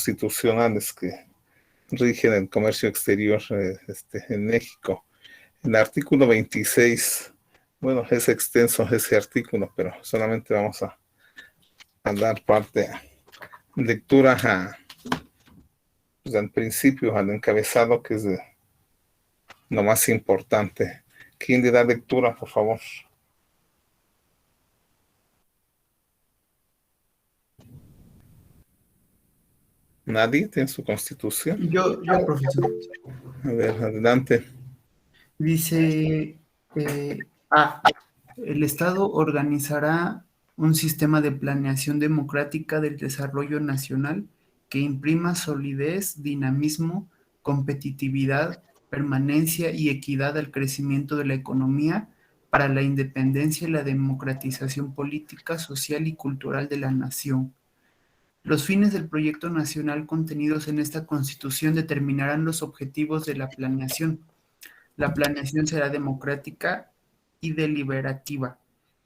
constitucionales que rigen el comercio exterior en México. El artículo 26, bueno, es extenso ese artículo, pero solamente vamos a dar lectura pues, al principio, al encabezado, que es lo más importante. ¿Quién le da lectura, por favor? ¿Nadie tiene su constitución? Yo, profesor. A ver, adelante. Dice, el Estado organizará un sistema de planeación democrática del desarrollo nacional que imprima solidez, dinamismo, competitividad, permanencia y equidad al crecimiento de la economía para la independencia y la democratización política, social y cultural de la nación. Los fines del proyecto nacional contenidos en esta Constitución determinarán los objetivos de la planeación. La planeación será democrática y deliberativa.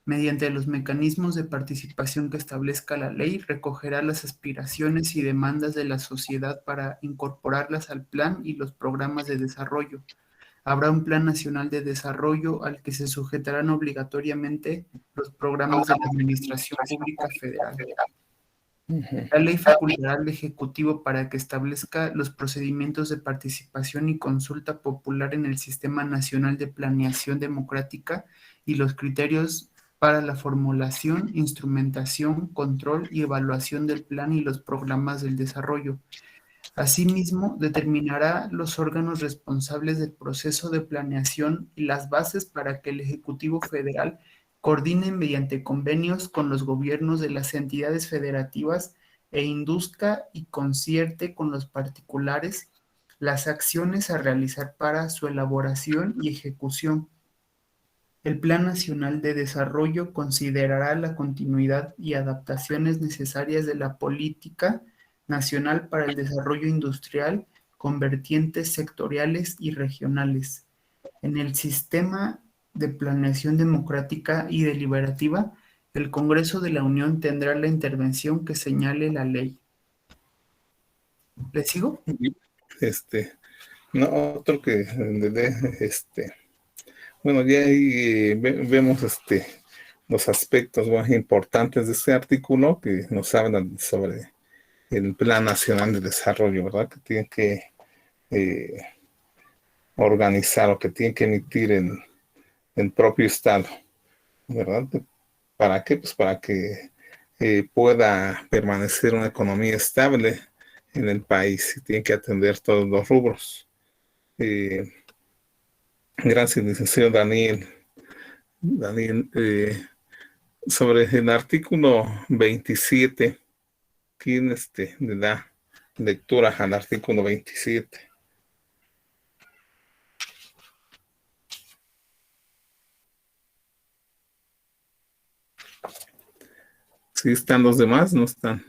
Mediante los mecanismos de participación que establezca la ley, recogerá las aspiraciones y demandas de la sociedad para incorporarlas al plan y los programas de desarrollo. Habrá un Plan Nacional de Desarrollo al que se sujetarán obligatoriamente los programas de la Administración Pública Federal. La ley facultará al Ejecutivo para que establezca los procedimientos de participación y consulta popular en el Sistema Nacional de Planeación Democrática y los criterios para la formulación, instrumentación, control y evaluación del plan y los programas del desarrollo. Asimismo, determinará los órganos responsables del proceso de planeación y las bases para que el Ejecutivo Federal coordine mediante convenios con los gobiernos de las entidades federativas e induzca y concierte con los particulares las acciones a realizar para su elaboración y ejecución. El Plan Nacional de Desarrollo considerará la continuidad y adaptaciones necesarias de la política nacional para el desarrollo industrial con vertientes sectoriales y regionales. En el sistema de planeación democrática y deliberativa, el Congreso de la Unión tendrá la intervención que señale la ley. ¿Le sigo? No, otro que bueno, ya ahí vemos los aspectos más importantes de este artículo que nos hablan sobre el Plan Nacional de Desarrollo, ¿verdad? Que tiene que eh, organizar o que tiene que emitir el propio Estado, ¿verdad? ¿Para qué? Pues para que pueda permanecer una economía estable en el país y tiene que atender todos los rubros. Gracias, licenciado Daniel. Sobre el artículo 27, ¿quién le da lectura al artículo 27? ¿Sí están los demás? ¿No están?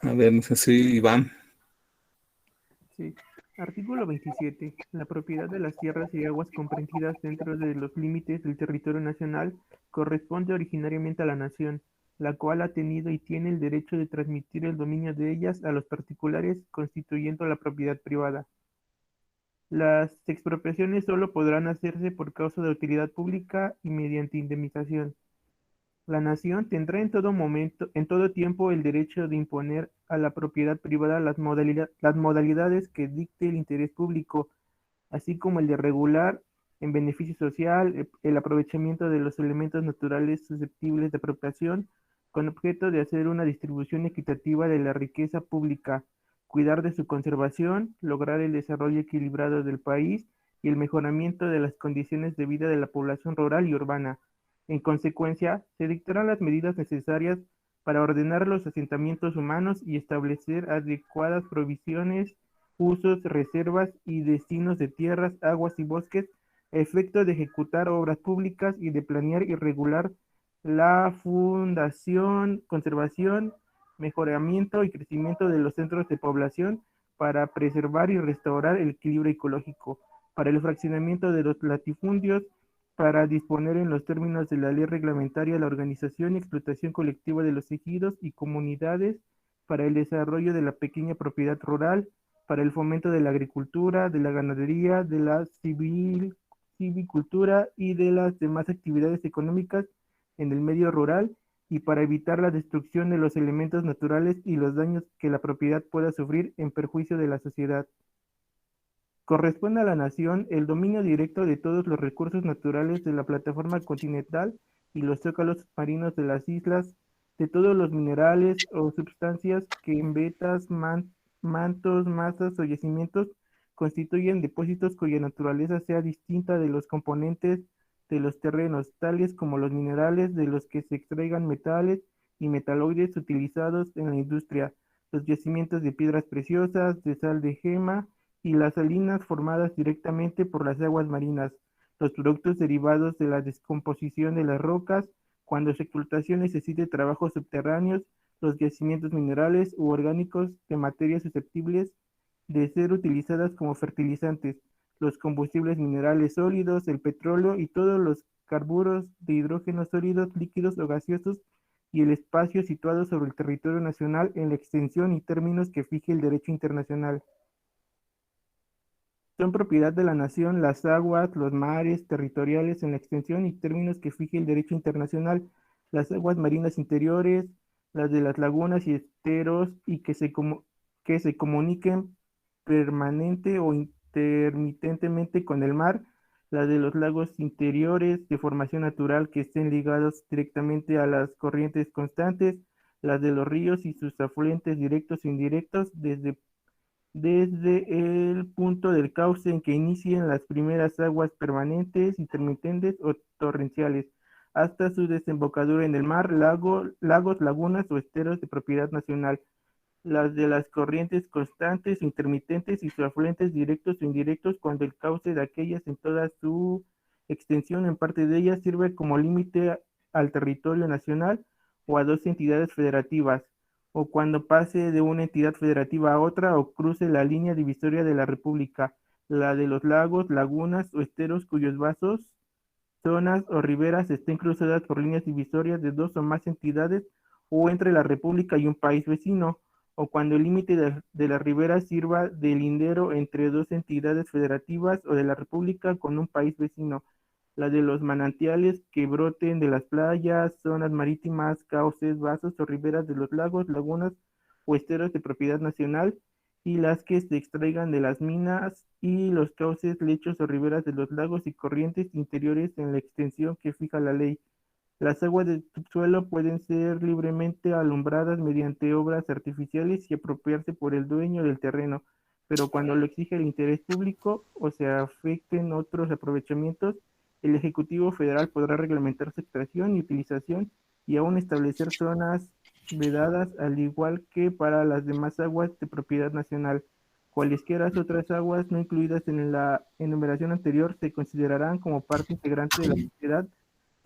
A ver, no sé si Iván. Sí. Artículo 27. La propiedad de las tierras y aguas comprendidas dentro de los límites del territorio nacional corresponde originariamente a la nación, la cual ha tenido y tiene el derecho de transmitir el dominio de ellas a los particulares, constituyendo la propiedad privada. Las expropiaciones solo podrán hacerse por causa de utilidad pública y mediante indemnización. La nación tendrá en todo momento, en todo tiempo, el derecho de imponer a la propiedad privada las modalidades que dicte el interés público, así como el de regular en beneficio social el aprovechamiento de los elementos naturales susceptibles de apropiación, con objeto de hacer una distribución equitativa de la riqueza pública, cuidar de su conservación, lograr el desarrollo equilibrado del país y el mejoramiento de las condiciones de vida de la población rural y urbana. En consecuencia, se dictarán las medidas necesarias para ordenar los asentamientos humanos y establecer adecuadas provisiones, usos, reservas y destinos de tierras, aguas y bosques, a efecto de ejecutar obras públicas y de planear y regular la fundación, conservación, mejoramiento y crecimiento de los centros de población para preservar y restaurar el equilibrio ecológico, para el fraccionamiento de los latifundios, para disponer en los términos de la ley reglamentaria la organización y explotación colectiva de los ejidos y comunidades para el desarrollo de la pequeña propiedad rural, para el fomento de la agricultura, de la ganadería, de la silvicultura y de las demás actividades económicas en el medio rural, y para evitar la destrucción de los elementos naturales y los daños que la propiedad pueda sufrir en perjuicio de la sociedad. Corresponde a la nación el dominio directo de todos los recursos naturales de la plataforma continental y los zócalos marinos de las islas, de todos los minerales o sustancias que en vetas, mantos, masas o yacimientos constituyen depósitos cuya naturaleza sea distinta de los componentes de los terrenos, tales como los minerales de los que se extraigan metales y metaloides utilizados en la industria, los yacimientos de piedras preciosas, de sal de gema, y las salinas formadas directamente por las aguas marinas, los productos derivados de la descomposición de las rocas, cuando su explotación necesite trabajos subterráneos, los yacimientos minerales u orgánicos de materias susceptibles de ser utilizadas como fertilizantes, los combustibles minerales sólidos, el petróleo y todos los carburos de hidrógeno sólidos, líquidos o gaseosos, y el espacio situado sobre el territorio nacional en la extensión y términos que fije el derecho internacional. Son propiedad de la nación las aguas, los mares territoriales en la extensión y términos que fije el derecho internacional, las aguas marinas interiores, las de las lagunas y esteros, y que se comuniquen permanente o intermitentemente con el mar, las de los lagos interiores de formación natural que estén ligados directamente a las corrientes constantes, las de los ríos y sus afluentes directos e indirectos, desde el punto del cauce en que inicien las primeras aguas permanentes, intermitentes o torrenciales, hasta su desembocadura en el mar, lagos, lagunas o esteros de propiedad nacional, las de las corrientes constantes, intermitentes y sus afluentes directos o indirectos, cuando el cauce de aquellas en toda su extensión en parte de ellas sirve como límite al territorio nacional o a dos entidades federativas, o cuando pase de una entidad federativa a otra o cruce la línea divisoria de la República, la de los lagos, lagunas o esteros cuyos vasos, zonas o riberas estén cruzadas por líneas divisorias de dos o más entidades o entre la República y un país vecino, o cuando el límite de la ribera sirva de lindero entre dos entidades federativas o de la República con un país vecino, la de los manantiales que broten de las playas, zonas marítimas, cauces, vasos o riberas de los lagos, lagunas o esteros de propiedad nacional, y las que se extraigan de las minas, y los cauces, lechos o riberas de los lagos y corrientes interiores en la extensión que fija la ley. Las aguas del subsuelo pueden ser libremente alumbradas mediante obras artificiales y apropiarse por el dueño del terreno, pero cuando lo exige el interés público o se afecten otros aprovechamientos, el Ejecutivo Federal podrá reglamentar su extracción y utilización y aún establecer zonas vedadas, al igual que para las demás aguas de propiedad nacional. Cualesquiera otras aguas no incluidas en la enumeración anterior se considerarán como parte integrante de la propiedad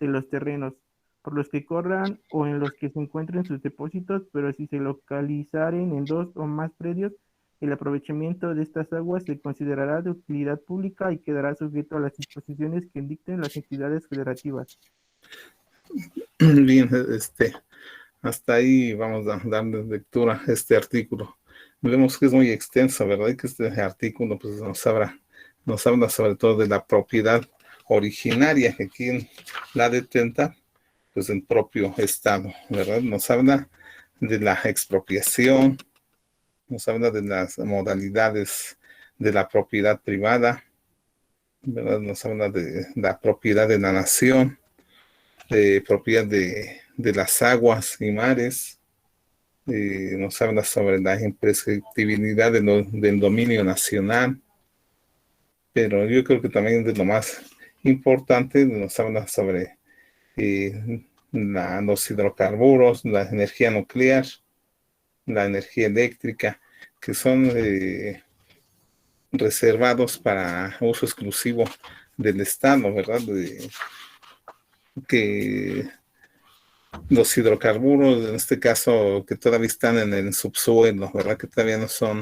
de los terrenos por los que corran o en los que se encuentren sus depósitos, pero si se localizaren en dos o más predios, el aprovechamiento de estas aguas se considerará de utilidad pública y quedará sujeto a las disposiciones que dicten las entidades federativas. Bien, hasta ahí vamos dando lectura a este artículo. Vemos que es muy extenso, ¿verdad? Y que este artículo pues, nos habla sobre todo de la propiedad originaria que quien la detenta, pues el propio Estado, ¿verdad? Nos habla de la expropiación, nos habla de las modalidades de la propiedad privada, ¿verdad? Nos habla de la propiedad de la nación, de propiedad de las aguas y mares, nos habla sobre la imprescriptibilidad del dominio nacional, pero yo creo que también de lo más importante nos habla sobre los hidrocarburos, la energía nuclear, la energía eléctrica, que son reservados para uso exclusivo del Estado, ¿verdad? Que los hidrocarburos, en este caso, que todavía están en el subsuelo, ¿verdad? Que todavía no son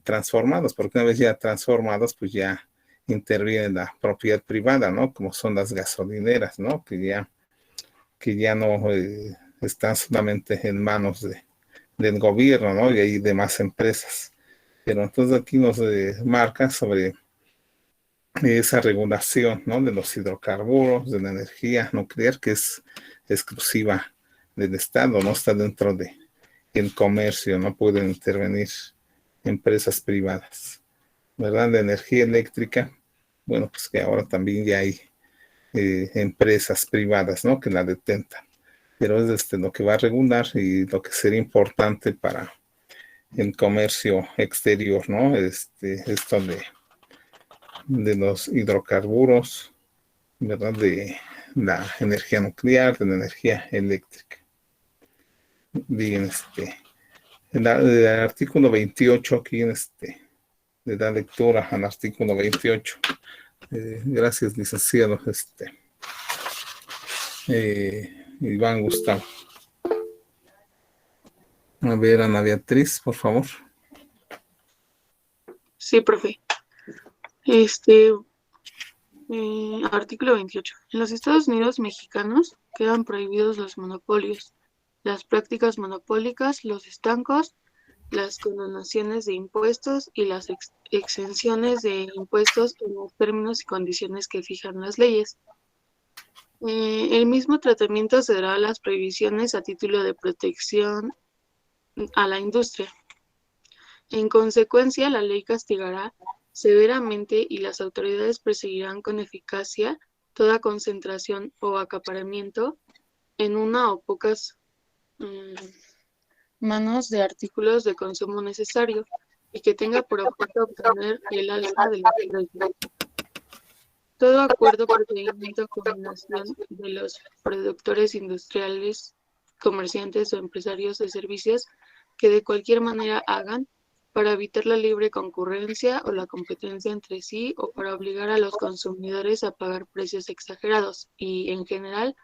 transformados, porque una vez ya transformados, pues ya interviene la propiedad privada, ¿no? Como son las gasolineras, ¿no? Que ya no están solamente en manos del gobierno, ¿no? Y hay demás empresas. Pero entonces aquí nos marca sobre esa regulación, ¿no? De los hidrocarburos, de la energía nuclear, que es exclusiva del Estado, no está dentro del comercio, no pueden intervenir empresas privadas, ¿verdad? La energía eléctrica, bueno, pues que ahora también ya hay empresas privadas, ¿no? Que la detentan, pero es lo que va a regular y lo que sería importante para el comercio exterior, ¿no? Esto de los hidrocarburos, ¿verdad? De la energía nuclear, de la energía eléctrica. Bien, el artículo 28 aquí le da lectura al artículo 28. Gracias, licenciado, Iván Gustavo. A ver, Ana Beatriz, por favor. Sí, profe. Artículo 28. En los Estados Unidos mexicanos quedan prohibidos los monopolios, las prácticas monopólicas, los estancos, las condonaciones de impuestos y las exenciones de impuestos en los términos y condiciones que fijan las leyes. El mismo tratamiento se dará a las prohibiciones a título de protección a la industria. En consecuencia, la ley castigará severamente y las autoridades perseguirán con eficacia toda concentración o acaparamiento en una o pocas manos de artículos de consumo necesario y que tenga por objeto obtener el alza de los precios. Todo acuerdo, procedimiento o combinación de los productores industriales, comerciantes o empresarios de servicios que de cualquier manera hagan para evitar la libre concurrencia o la competencia entre sí o para obligar a los consumidores a pagar precios exagerados y, en general,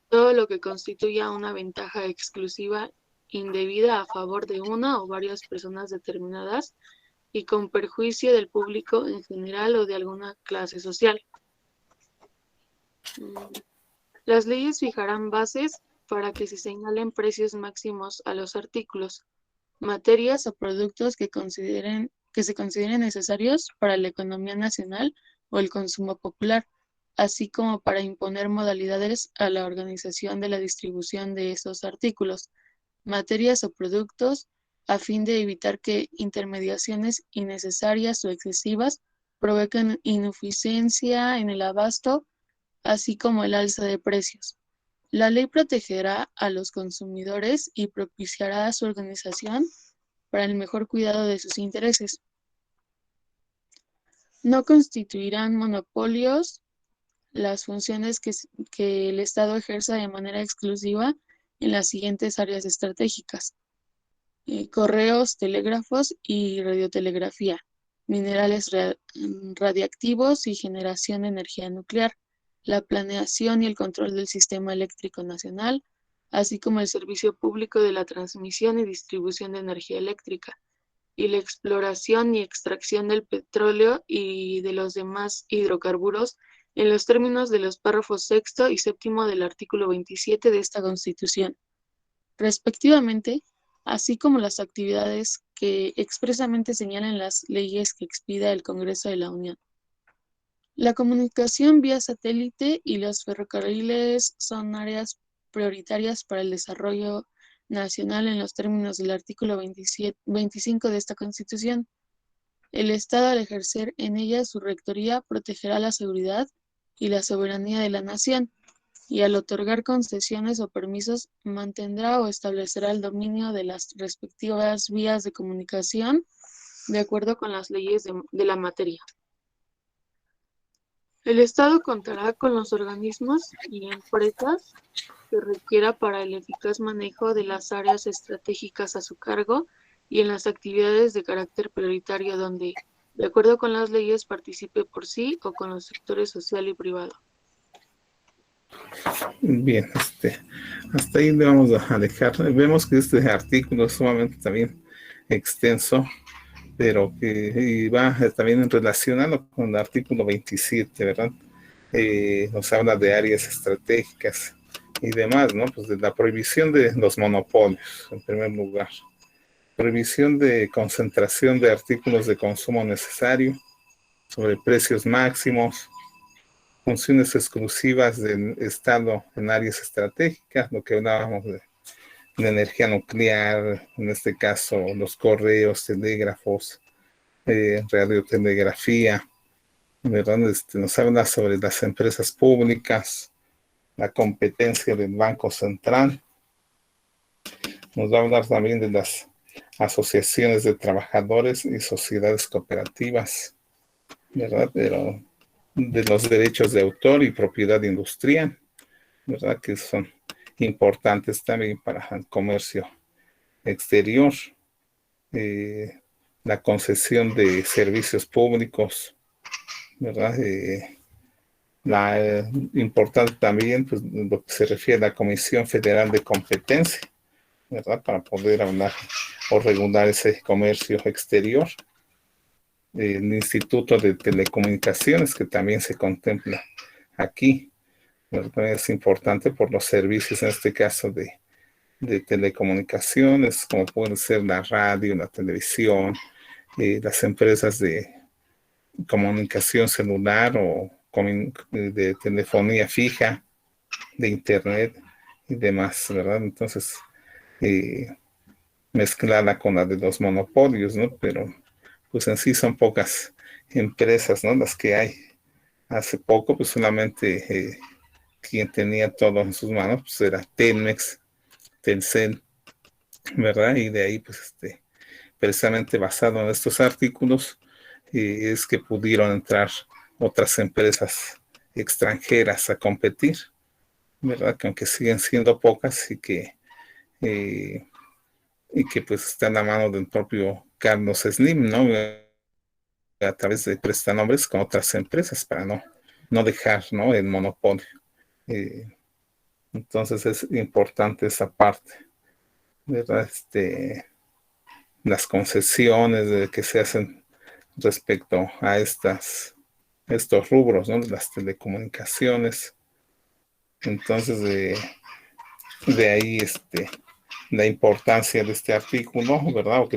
todo lo que constituya una ventaja exclusiva indebida a favor de una o varias personas determinadas y con perjuicio del público en general o de alguna clase social. Las leyes fijarán bases para que se señalen precios máximos a los artículos, materias o productos que se consideren necesarios para la economía nacional o el consumo popular, así como para imponer modalidades a la organización de la distribución de esos artículos, materias o productos, a fin de evitar que intermediaciones innecesarias o excesivas provoquen ineficiencia en el abasto, así como el alza de precios. La ley protegerá a los consumidores y propiciará su organización para el mejor cuidado de sus intereses. No constituirán monopolios las funciones que el Estado ejerza de manera exclusiva en las siguientes áreas estratégicas: correos, telégrafos y radiotelegrafía, minerales radiactivos y generación de energía nuclear, la planeación y el control del sistema eléctrico nacional, así como el servicio público de la transmisión y distribución de energía eléctrica, y la exploración y extracción del petróleo y de los demás hidrocarburos en los términos de los párrafos 6º y 7º del artículo 27 de esta Constitución, respectivamente, así como las actividades que expresamente señalan las leyes que expida el Congreso de la Unión. La comunicación vía satélite y los ferrocarriles son áreas prioritarias para el desarrollo nacional en los términos del artículo 25 de esta Constitución. El Estado, al ejercer en ella su rectoría, protegerá la seguridad y la soberanía de la nación, y al otorgar concesiones o permisos mantendrá o establecerá el dominio de las respectivas vías de comunicación de acuerdo con las leyes de la materia. El Estado contará con los organismos y empresas que requiera para el eficaz manejo de las áreas estratégicas a su cargo y en las actividades de carácter prioritario donde, de acuerdo con las leyes, participe por sí o con los sectores social y privado. Bien, hasta ahí le vamos a dejar. Vemos que este artículo es sumamente también extenso pero que y va también relacionado con el artículo 27, ¿verdad? Nos habla de áreas estratégicas y demás, ¿no? Pues de la prohibición de los monopolios, en primer lugar. Prohibición de concentración de artículos de consumo necesario, sobre precios máximos, funciones exclusivas del Estado en áreas estratégicas, lo que hablábamos de energía nuclear, en este caso los correos, telégrafos, radiotelegrafía, ¿verdad? Nos habla sobre las empresas públicas, la competencia del Banco Central, nos va a hablar también de las asociaciones de trabajadores y sociedades cooperativas, ¿verdad? Pero de los derechos de autor y propiedad industrial, ¿verdad? Que son importantes también para el comercio exterior, la concesión de servicios públicos, ¿verdad? Importante también, pues, lo que se refiere a la Comisión Federal de Competencia, ¿verdad? Para poder hablar o regular ese comercio exterior. El Instituto de Telecomunicaciones, que también se contempla aquí, ¿verdad? Es importante por los servicios, en este caso, de telecomunicaciones, como pueden ser la radio, la televisión, las empresas de comunicación celular o de telefonía fija, de internet y demás, ¿verdad? Entonces, mezclada con la de los monopolios, ¿no? Pero pues en sí son pocas empresas, ¿no? Las que hay. Hace poco, pues solamente quien tenía todo en sus manos, pues era Telmex, Telcel, ¿verdad? Y de ahí, pues, precisamente basado en estos artículos, es que pudieron entrar otras empresas extranjeras a competir, ¿verdad? Que aunque siguen siendo pocas eh, y que pues está en la mano del propio Carlos Slim, ¿no? A través de prestanombres con otras empresas para no dejar, ¿no? El monopolio. Eh, entonces es importante esa parte, ¿verdad? Las concesiones que se hacen respecto a estos rubros, ¿no? Las telecomunicaciones. Entonces, de ahí la importancia de este artículo, ¿verdad? O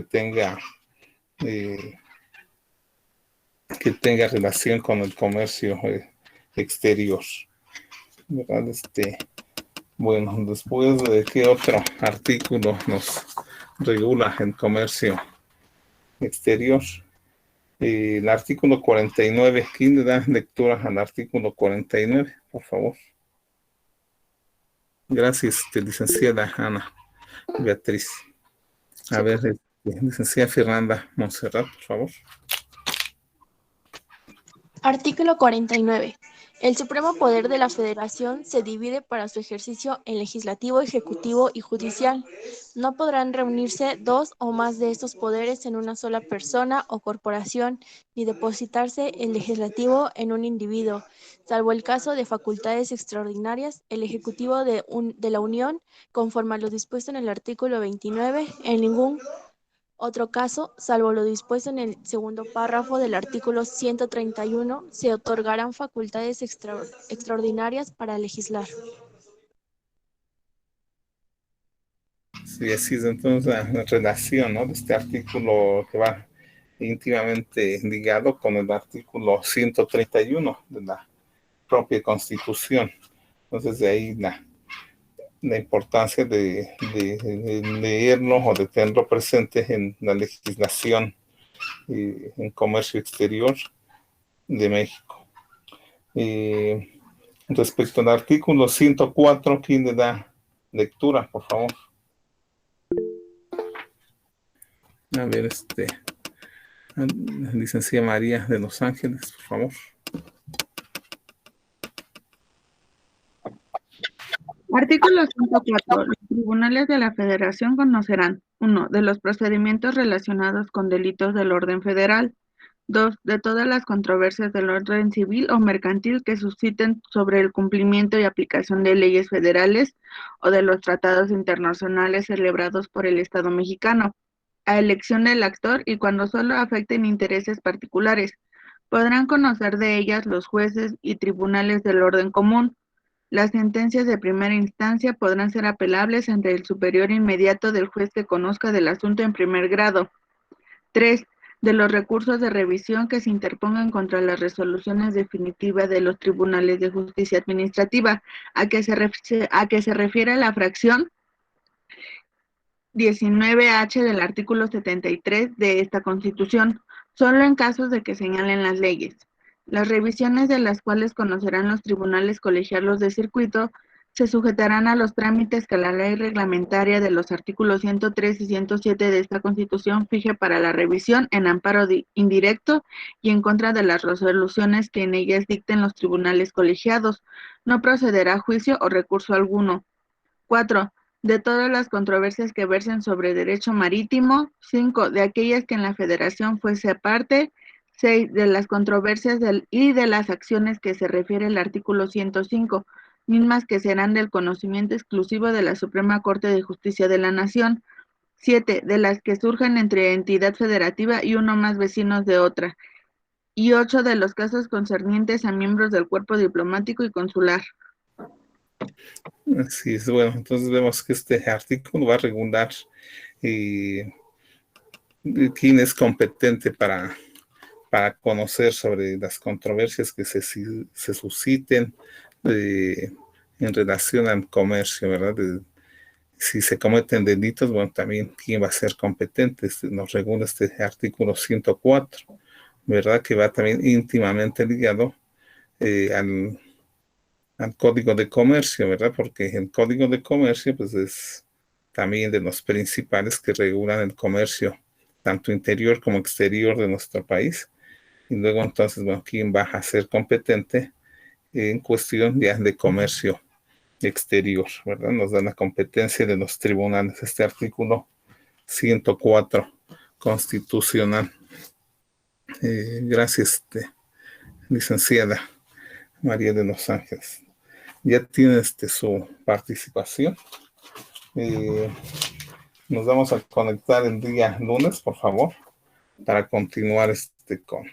eh, que tenga relación con el comercio exterior, ¿verdad? Bueno, después de qué otro artículo nos regula el comercio exterior. El artículo 49, ¿quién le da lectura al artículo 49, por favor? Gracias, licenciada Ana Beatriz. A ver, licenciada Fernanda Montserrat, por favor. Artículo 49. El supremo poder de la Federación se divide para su ejercicio en legislativo, ejecutivo y judicial. No podrán reunirse dos o más de estos poderes en una sola persona o corporación, ni depositarse el legislativo en un individuo, salvo el caso de facultades extraordinarias, el ejecutivo de la Unión, conforme a lo dispuesto en el artículo 29, en ningún otro caso, salvo lo dispuesto en el segundo párrafo del artículo 131, se otorgarán facultades extraordinarias para legislar. Sí, así es entonces la relación, ¿no? De este artículo que va íntimamente ligado con el artículo 131 de la propia Constitución. Entonces, de ahí la importancia de leerlo o de tenerlo presente en la legislación en comercio exterior de México. Respecto al artículo 104, ¿quién le da lectura, por favor? A ver, licenciada María de Los Ángeles, por favor. Artículo 104. Los tribunales de la Federación conocerán: 1. De los procedimientos relacionados con delitos del orden federal. 2. De todas las controversias del orden civil o mercantil que susciten sobre el cumplimiento y aplicación de leyes federales o de los tratados internacionales celebrados por el Estado mexicano. a elección del actor y cuando solo afecten intereses particulares. Podrán conocer de ellas los jueces y tribunales del orden común. Las sentencias de primera instancia podrán ser apelables ante el superior inmediato del juez que conozca del asunto en primer grado. 3. De los recursos de revisión que se interpongan contra las resoluciones definitivas de los tribunales de justicia administrativa, a que se refiere la fracción 19H del artículo 73 de esta Constitución, solo en casos de que señalen las leyes. Las revisiones de las cuales conocerán los tribunales colegiados de circuito se sujetarán a los trámites que la ley reglamentaria de los artículos 103 y 107 de esta Constitución fije para la revisión en amparo indirecto y en contra de las resoluciones que en ellas dicten los tribunales colegiados. No procederá juicio o recurso alguno. 4. De todas las controversias que versen sobre derecho marítimo. 5. De aquellas que en la Federación fuese parte. 6. De las controversias y de las acciones que se refiere el artículo 105, mismas que serán del conocimiento exclusivo de la Suprema Corte de Justicia de la Nación. 7. De las que surjan entre entidad federativa y uno más vecinos de otra. Y 8. De los casos concernientes a miembros del cuerpo diplomático y consular. Así es, bueno, entonces vemos que este artículo va a regular quién es competente para conocer sobre las controversias que se susciten en relación al comercio, ¿verdad? Si se cometen delitos, bueno, también quién va a ser competente. Nos regula este artículo 104, ¿verdad? Que va también íntimamente ligado al Código de Comercio, ¿verdad? Porque el Código de Comercio, pues, es también de los principales que regulan el comercio, tanto interior como exterior de nuestro país. Y luego, entonces, bueno, ¿quién va a ser competente en cuestión de comercio exterior, ¿verdad? Nos da la competencia de los tribunales, este artículo 104 constitucional. Gracias, licenciada María de los Ángeles. Ya tiene su participación. Nos vamos a conectar el día lunes, por favor, para continuar con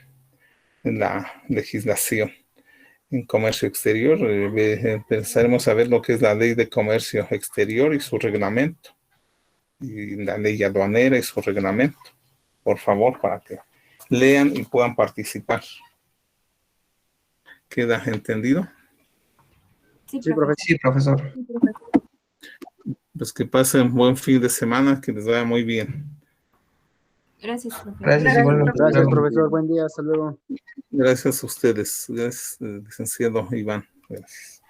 la legislación en comercio exterior. Empezaremos a ver lo que es la ley de comercio exterior y su reglamento, y la ley aduanera y su reglamento, por favor, para que lean y puedan participar. ¿Queda entendido? Sí, profesor. Pues que pasen buen fin de semana, que les vaya muy bien. Gracias, profesor. Gracias, igualmente. Gracias, profesor. Buen día. Hasta luego. Gracias a ustedes. Gracias, licenciado Iván. Gracias.